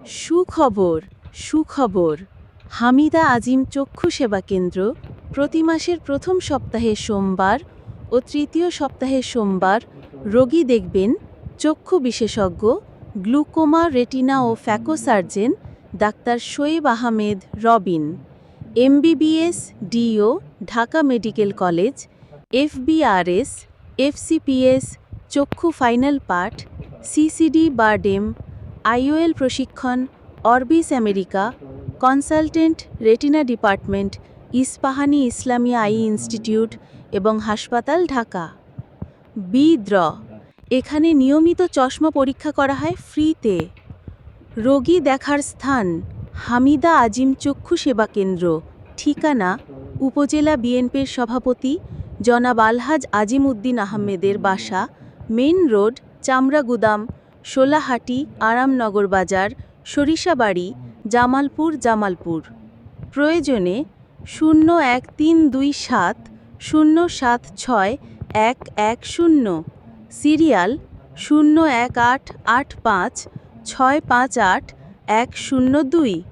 সুখবর সুখবর হামিদা আজিম চক্ষু সেবা কেন্দ্র প্রতি মাসের প্রথম সপ্তাহে সোমবার ও তৃতীয় সপ্তাহে সোমবার রোগী দেখবেন চক্ষু বিশেষজ্ঞ গ্লুকোমা রেটিনা ও phaco surgeon doctor Shoaib Ahmed Robin MBBS DO Dhaka medical college FBRS FCPS চক্ষু ফাইনাল পার্ট সিসিডি বা ডেম আইওএল প্রশিক্ষণ Orbis America consultant retina department Ispahani Islamia eye institute এবং হাসপাতাল ঢাকা বিদ্র এখানে নিয়মিত চশমা পরীক্ষা করা হয় ফ্রিতে রোগী দেখার স্থান হামিদা আজিম চক্ষু সেবা কেন্দ্র ঠিকানা উপজেলা বিএনপির সভাপতি জনাব আলহাজ আজিম উদ্দিন আহমেদের বাসা মেইন রোড চামড়াগুদাম শোলাহাটি আরামনগর বাজার সরিষাবাড়ি জামালপুর প্রয়োজনে 01327 076 110 সিরিয়াল 01885 658 102